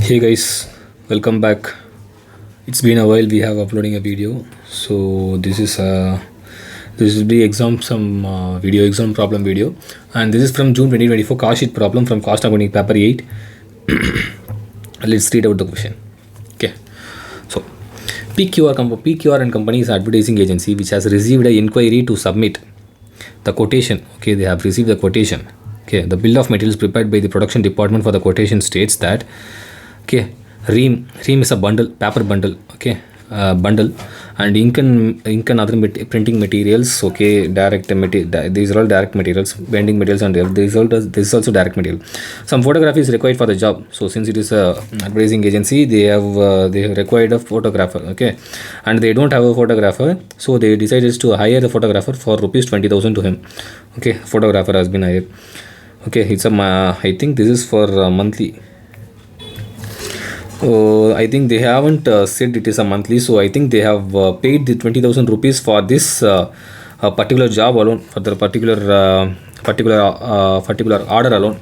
Hey guys, welcome back. It's been a while we have uploading a video. So this is the exam some video exam problem video, and this is from June 2024 cost sheet problem from cost accounting paper 8. Let's read out the question. Okay. So PQR and Company is advertising agency which has received an inquiry to submit the quotation. Okay, they have received the quotation. Okay, the bill of materials prepared by the production department for the quotation states that ream is a bundle, paper bundle. Bundle, and ink and other printing materials. These are all direct materials, bending materials, and this is also direct material. Some photography is required for the job. So since it is a advertising agency, they have required a photographer. Okay, and they don't have a photographer, so they decided to hire the photographer for rupees 20,000 to him. Okay, photographer has been hired. Okay, it's I think this is for monthly. I think they haven't said it is a monthly, so I think they have paid the 20,000 rupees for this particular job alone, for the particular order alone.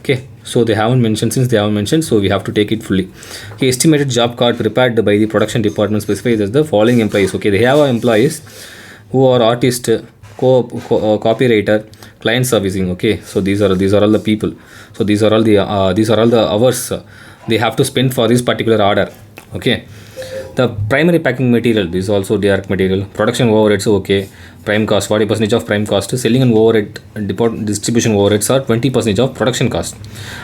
Okay, so they haven't mentioned. Since they haven't mentioned, so we have to take it fully. Okay, estimated job card prepared by the production department specifies as the following employees. Okay, they have employees who are artist, copywriter, client servicing. Okay, so these are all the people. So these are all the hours they have to spend for this particular order. Okay, the primary packing material, this is also direct material. Production overheads, okay, prime cost 40% of prime cost. Selling and overhead distribution overheads are 20% of production cost.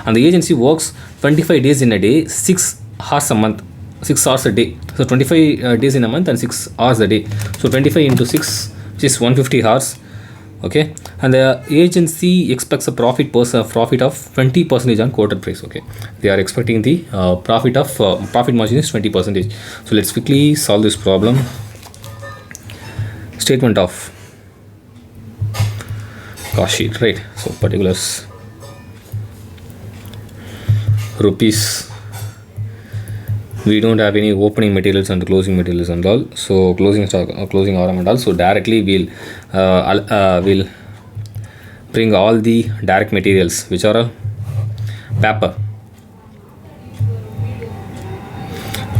And the agency works 25 days in a day, 6 hours a month, 6 hours a day. So 25 days in a month and 6 hours a day. So 25 into 6, which is 150 hours. Okay, and the agency expects a profit of 20% on quoted price. Okay, they are expecting the profit margin is 20%. So let's quickly solve this problem. Statement of cost sheet, right? So particulars, rupees. We don't have any opening materials and closing materials and all. So closing stock, closing RM and all. So directly we'll bring all the direct materials, which are paper,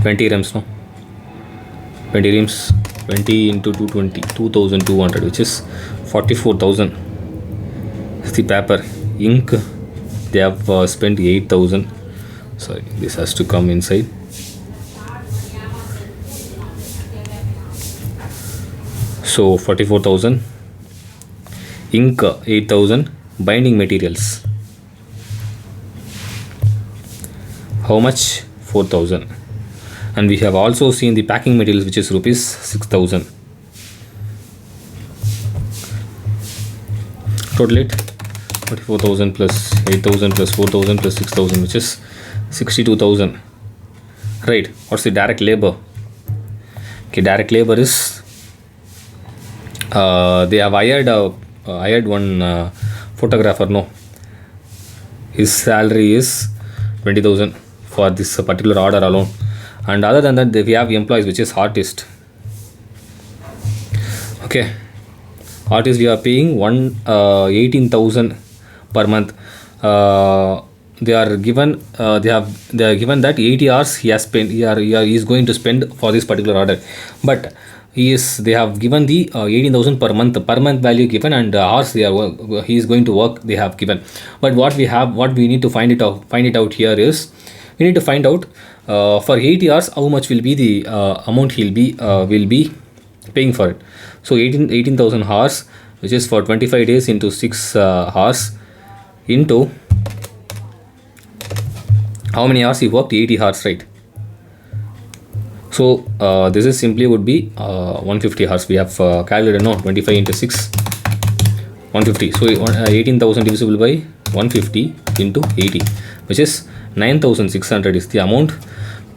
20 reams, no? 20 reams, 20 into 220, 2,200, which is 44,000. The paper. Ink, they have spent 8,000. Sorry, this has to come inside. So 44,000, ink 8,000, binding materials. How much? 4,000. And we have also seen the packing materials, which is rupees 6,000. Total it 44,000 plus 8,000 plus 4,000 plus 6,000, which is 62,000. Right? What's the direct labor? Okay, direct labor is they have hired one photographer. No, his salary is 20,000 for this particular order alone. And other than that, we have employees, which is artist. Okay, artist, we are paying 18,000 per month. They are given that 80 hours he has spent. He is going to spend for this particular order, but they have given the 18,000 per month value given, and hours he is going to work, they have given. But what we need to find it out here is, we need to find out for 80 hours how much will be the amount will be paying for it. So 18,000 hours, which is for 25 days into 6 hours, into how many hours he worked? 80 hours, right? So this is simply would be 150 hours. We have calculated, no, 25 into 6, 150. So 18,000 divisible by 150 into 80, which is 9,600 is the amount.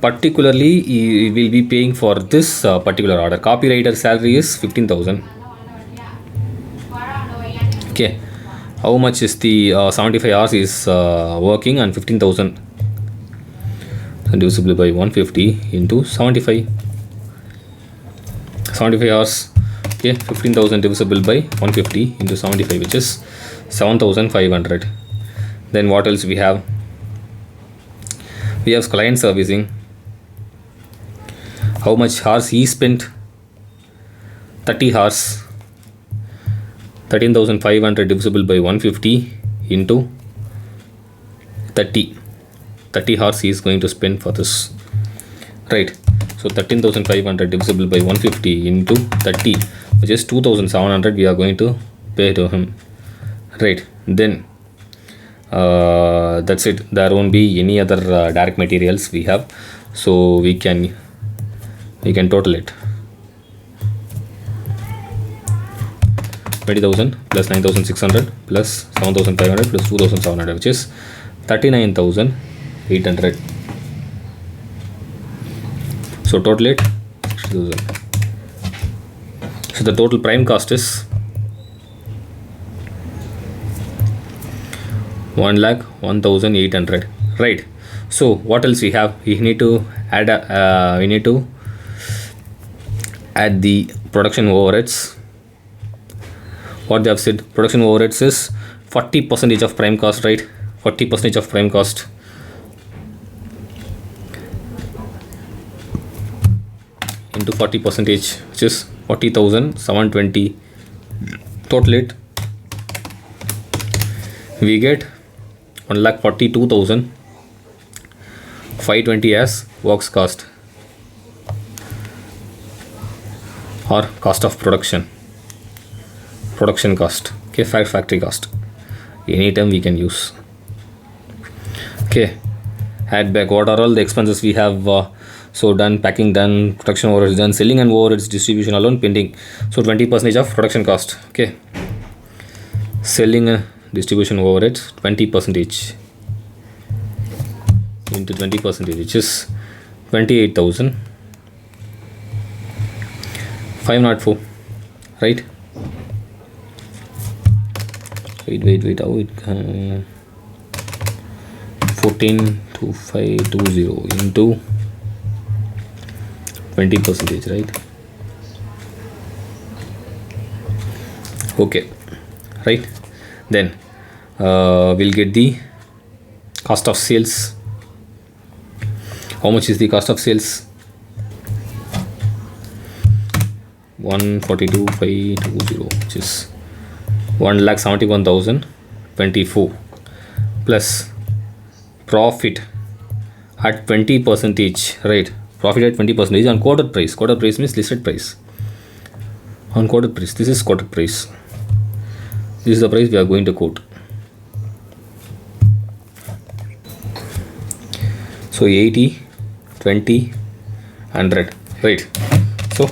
Particularly, he will be paying for this particular order. Copywriter salary is 15,000. Okay, how much is the 75 hours is working, and 15,000 divisible by 150 into 75 hours. Okay, 15,000 divisible by 150 into 75, which is 7,500. Then what else we have? We have client servicing. How much hours he spent? 30 hours. 13,500 divisible by 150 into 30. 30 hours he is going to spend for this, right? So 13,500 divisible by 150 into 30, which is 2,700 we are going to pay to him, right? Then that's it. There won't be any other direct materials we have, so we can total it. 20,000 plus 9,600 plus 7,500 plus 2,700, which is 39,800. So total it 60,000. So the total prime cost is 1,01,800, right? So what else we have? We need to add the production overheads. What they have said, production overheads is 40% of prime cost, right? 40% of prime cost into 40%, which is 40,720. Total it, we get 1,42,520 as works cost or cost of production cost. Okay, factory cost, anytime we can use. Okay, add back what are all the expenses we have. So done, packing done, production overheads done, selling and overheads, distribution alone pending. So 20% of production cost. Okay, selling distribution overheads 20% into 20%, which is 28,504, right? Wait, how it 14,2520 into 20%, right? Okay, right? Then we'll get the cost of sales. How much is the cost of sales? 142,520, which is 1,71,024 plus profit at 20%, right? Profit at 20% on quoted price. Quoted price means listed price. On quoted price, this is quoted price. This is the price we are going to quote. So 80, 20, 100, right? So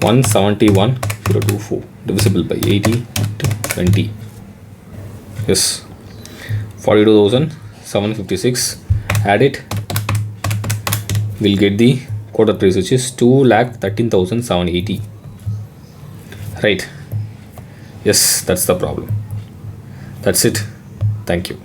171,024 divisible by 80 to 20. Yes, 42,756. Add it. We'll get the quoted price, which is 2,13,780. Right? Yes, that's the problem. That's it. Thank you.